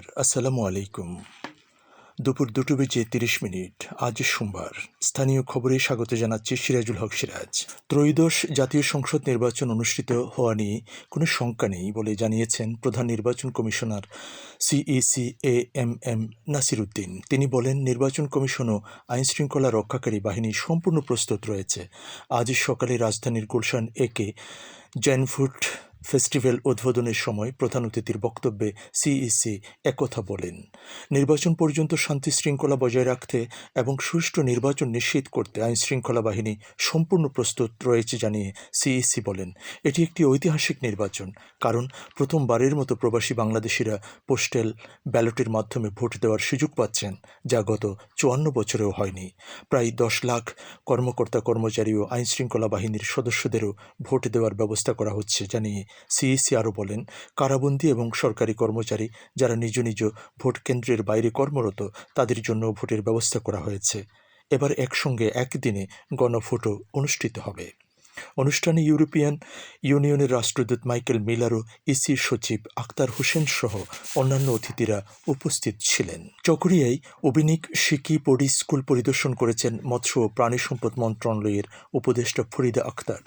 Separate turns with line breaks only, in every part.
নমস্কার, আসসালামু আলাইকুম। দুপুর 2টা বেজে 30 মিনিট। আজ সোমবার। স্থানীয় খবরে স্বাগত জানাচ্ছি সিরাজুল হক সিরাজ। ত্রয়োদশ জাতীয় সংসদ নির্বাচন অনুষ্ঠিত হওয়া নিয়ে কোনো শঙ্কা নেই বলে জানিয়েছেন প্রধান নির্বাচন commissioner CEC AMM Nasir Uddin. তিনি বলেন, নির্বাচন কমিশন ও আইনশৃঙ্খলা রক্ষাকারী বাহিনী সম্পূর্ণ প্রস্তুত রয়েছে। আজ সকালে রাজধানীর গুলশান একে জেনফুড ফেস্টিভ্যাল উদ্বোধনের সময় প্রধান অতিথির বক্তব্যে সিইসি একথা বলেন। নির্বাচন পর্যন্ত শান্তি শৃঙ্খলা বজায় রাখতে এবং সুষ্ঠু নির্বাচন নিশ্চিত করতে আইনশৃঙ্খলা বাহিনী সম্পূর্ণ প্রস্তুত রয়েছে জানিয়ে সিইসি বলেন, এটি একটি ঐতিহাসিক নির্বাচন, কারণ প্রথমবারের মতো প্রবাসী বাংলাদেশিরা পোস্টাল ব্যালটের মাধ্যমে ভোট দেওয়ার সুযোগ পাচ্ছেন, যা গত 54 বছরেও হয়নি। প্রায় 10 লাখ কর্মকর্তা কর্মচারী ও আইনশৃঙ্খলা বাহিনীর সদস্যদেরও ভোট দেওয়ার ব্যবস্থা করা হচ্ছে জানিয়ে সিইসি আরও বলেন, কারাবন্দী এবং সরকারি কর্মচারী যারা নিজ নিজ ভোট কেন্দ্রের বাইরে কর্মরত তাদের জন্য ভোটের ব্যবস্থা করা হয়েছে। এবার একসঙ্গে একদিনে গণভোটও অনুষ্ঠিত হবে। অনুষ্ঠানে ইউরোপিয়ান ইউনিয়নের রাষ্ট্রদূত মাইকেল মিলার ও ইসির সচিব আক্তার হোসেন সহ অন্যান্য অতিথিরা উপস্থিত ছিলেন। চকরিয়ায় অবিনিক শিকি পড়ি স্কুল পরিদর্শন করেছেন মৎস্য ও প্রাণী সম্পদ মন্ত্রণালয়ের উপদেষ্টা ফরিদা আক্তার।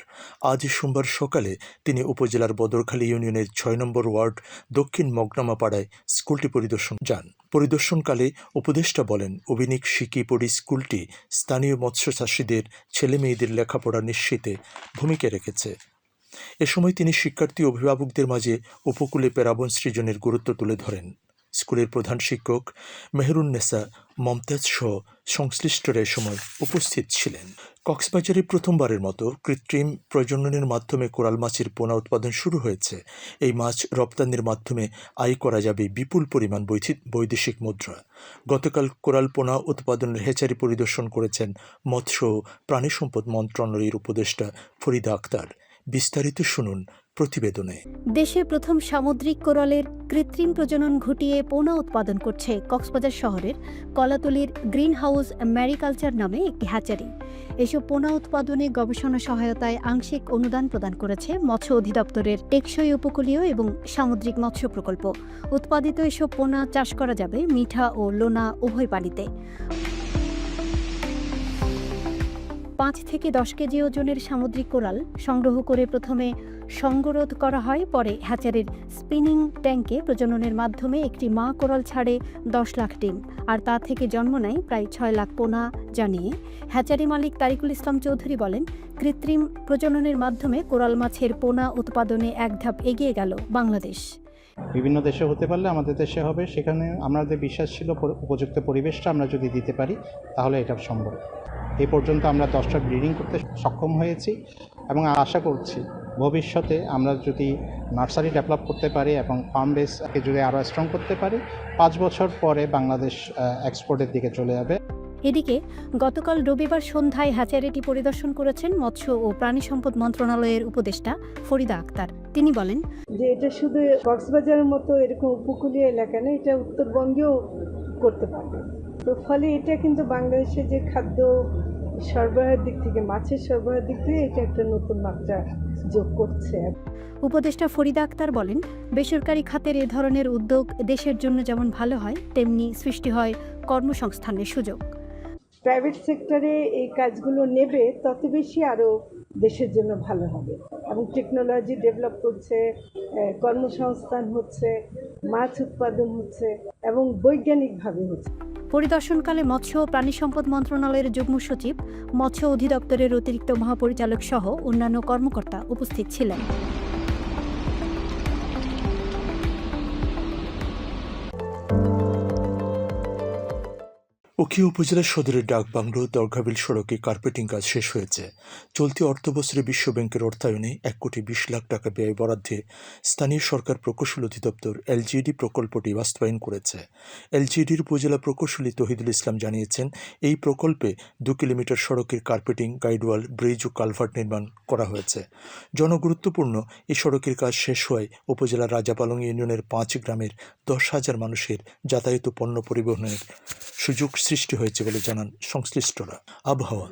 আজ সোমবার সকালে তিনি উপজেলার বদরখালী ইউনিয়নের 6 নম্বর ওয়ার্ড দক্ষিণ মগনামাপাড়ায় স্কুলটি পরিদর্শন যান। পরিদর্শনকালে উপদেষ্টা বলেন, অবিনিক শিকি পড়ি স্কুলটি স্থানীয় মৎস্য চাষিদের ছেলে মেয়েদের লেখাপড়া নিশ্চিতে ভূমিকা রেখেছে। এ সময় তিনি শিক্ষার্থী অভিভাবকদের মাঝে উপকূলে প্লাবন সৃজনের গুরুত্ব তুলে ধরেন। স্কুলের প্রধান শিক্ষক মেহরুন্নেসা মমতাজ সহ সংশ্লিষ্টরা এ সময় উপস্থিত ছিলেন। কক্সবাজারে প্রথমবারের মতো কৃত্রিম প্রজননের মাধ্যমে কোরাল মাছের পোনা উৎপাদন শুরু হয়েছে। এই মাছ রপ্তানির মাধ্যমে আয় করা যাবে বিপুল পরিমাণ বৈদেশিক মুদ্রা। গতকাল কোরাল পোনা উৎপাদনের হ্যাচারি পরিদর্শন করেছেন মৎস্য ও প্রাণী সম্পদ মন্ত্রণালয়ের উপদেষ্টা ফরিদা আক্তার। বিস্তারিত শুনুন প্রতিবেদনে।
দেশে প্রথম সামুদ্রিক কোরালের কৃত্রিম প্রজনন ঘটিয়ে পোনা উৎপাদন করছে কক্সবাজার শহরের কলাতলির গ্রিন হাউস ম্যারিকালচার নামে একটি হ্যাচারি। এসব পোনা উৎপাদনে গবেষণা সহায়তায় আংশিক অনুদান প্রদান করেছে মৎস্য অধিদপ্তরের টেকসই উপকূলীয় এবং সামুদ্রিক মৎস্য প্রকল্প। উৎপাদিত এসব পোনা চাষ করা যাবে মিঠা ও লোনা উভয় পানিতে। 5 থেকে 10 কেজি ওজনের সামুদ্রিক কোরাল সংগ্রহ করে প্রথমে সংগরোধ করা হয়, পরে হ্যাচারির স্পিনিং ট্যাঙ্কে প্রজননের মাধ্যমে একটি মা কোরাল ছাড়ে 10 লাখ ডিম, আর তা থেকে জন্ম নেয় প্রায় 6 লাখ পোনা জানিয়ে হ্যাচারি মালিক তারিকুল ইসলাম চৌধুরী বলেন, কৃত্রিম প্রজননের মাধ্যমে কোরাল মাছের পোনা উৎপাদনে এক ধাপ এগিয়ে গেল বাংলাদেশ।
বিভিন্ন দেশে হতে পারলে আমাদের দেশে হবে, সেখানে আমাদের বিশ্বাস ছিল উপযুক্ত পরিবেশটা আমরা যদি দিতে পারি তাহলে এটা সম্ভব। এই পর্যন্ত আমরা 10টা ব্রিডিং করতে সক্ষম হয়েছি এবং আশা করছি ভবিষ্যতে আমরা যদি নার্সারি ডেভেলপ করতে পারি এবং ফার্ম বেসকে যদি আরও স্ট্রং করতে পারি, 5 বছর পরে বাংলাদেশ এক্সপোর্টের দিকে চলে যাবে।
এদিকে গতকাল রবিবার সন্ধ্যায় হ্যাচারিটি পরিদর্শন করেছেন মৎস্য ও প্রাণী সম্পদ মন্ত্রণালয়ের উপদেষ্টা ফরিদা আক্তার। তিনি বলেন
যে এটা শুধু কক্সবাজারের মতো এরকম উপকূলীয় এলাকা না, এটা উত্তরবঙ্গেও করতে পারবে। তো ফলে এটা কিন্তু বাংলাদেশের যে খাদ্য সরবরাহের দিক থেকে, মাছের সরবরাহের দিক থেকে এটা একটা নতুন মাত্রা যোগ করছে।
উপদেষ্টা ফরিদা আক্তার বলেন, বেসরকারি খাতের এ ধরনের উদ্যোগ দেশের জন্য যেমন ভালো হয়, তেমনি সৃষ্টি হয় কর্মসংস্থানের সুযোগ।
প্রাইভেট সেক্টরে এই কাজগুলো নেবে তত বেশি আরও দেশের জন্য ভালো হবে এবং টেকনোলজি ডেভেলপ করছে, কর্মসংস্থান হচ্ছে, মাছ উৎপাদন হচ্ছে এবং বৈজ্ঞানিকভাবে হচ্ছে।
পরিদর্শনকালে মৎস্য ও প্রাণী সম্পদ মন্ত্রণালয়ের যুগ্ম সচিব, মৎস্য অধিদপ্তরের অতিরিক্ত মহাপরিচালক সহ অন্যান্য কর্মকর্তা উপস্থিত ছিলেন।
উখিয়া উপজেলা সদরের ডাকবাংলো দরগাবিল সড়কে কার্পেটিং কাজ শেষ হয়েছে। চলতি অর্থবছরে বিশ্বব্যাংকের অর্থায়নে 1,20 লাখ টাকা ব্যয় বরাদ্দে স্থানীয় সরকার প্রকৌশল অধিদপ্তর এলজিডি প্রকল্পটি বাস্তবায়ন করেছে। এলজিডির উপজেলা প্রকৌশলী তহিদুল ইসলাম জানিয়েছেন, এই প্রকল্পে 2 কিলোমিটার সড়কের কার্পেটিং, গাইডওয়াল, ব্রিজ ও কালভার্ট নির্মাণ করা হয়েছে। জনগুরুত্বপূর্ণ এই সড়কের কাজ শেষ হওয়ায় উপজেলার রাজাপালং ইউনিয়নের 5 গ্রামের 10,000 মানুষের যাতায়াত ও পণ্য পরিবহনের সুযোগ সৃষ্টি হয়েছে বলে জানান সংশ্লিষ্টরা। আবহাওয়া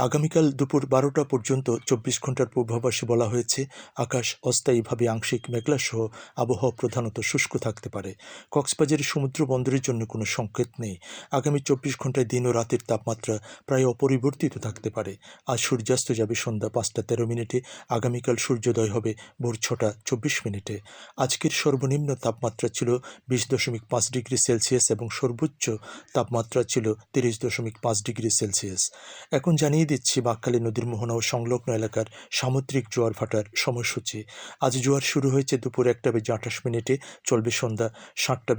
আগামীকাল দুপুর 12টা পর্যন্ত 24 ঘন্টার পূর্বাভাসে বলা হয়েছে আকাশ অস্থায়ীভাবে আংশিক মেঘলাসহ আবহাওয়া প্রধানত শুষ্ক থাকতে পারে। কক্সবাজারের সমুদ্র বন্দরের জন্য কোনো সংকেত নেই। আগামী 24 ঘন্টায় দিন ও রাতের তাপমাত্রা প্রায় অপরিবর্তিত থাকতে পারে। আজ সূর্যাস্ত যাবে সন্ধ্যা 5টা 13 মিনিটে, আগামীকাল সূর্যোদয় হবে ভোর 6টা 24 মিনিটে। আজকের সর্বনিম্ন তাপমাত্রা ছিল 20.5 ডিগ্রি সেলসিয়াস এবং সর্বোচ্চ তাপমাত্রা ছিল 30.5 ডিগ্রি সেলসিয়াস। এখন জানিয়ে দিচ্ছি বাঁকখালী নদীর মোহনা ও সংলগ্ন এলাকার সামুদ্রিক জোয়ার ভাটার সময়সূচি। আজ জোয়ার শুরু হয়েছে দুপুর 1টা 28 মিনিটে, চলবে সন্ধ্যা 7টা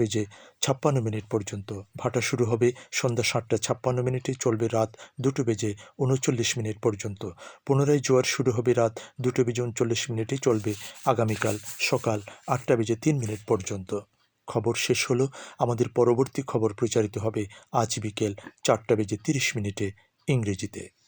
56 মিনিট পর্যন্ত। ভাটা শুরু হবে সন্ধ্যা 7টা 56 মিনিটে, চলবে রাত 2টা39 পর্যন্ত। পুনরায় জোয়ার শুরু হবে রাত 2টা39 চলবে আগামীকাল সকাল 8টা3 পর্যন্ত। খবর শেষ হলো। আমাদের পরবর্তী খবর প্রচারিত হবে আজ বিকেল 4টা30 ইংরেজিতে।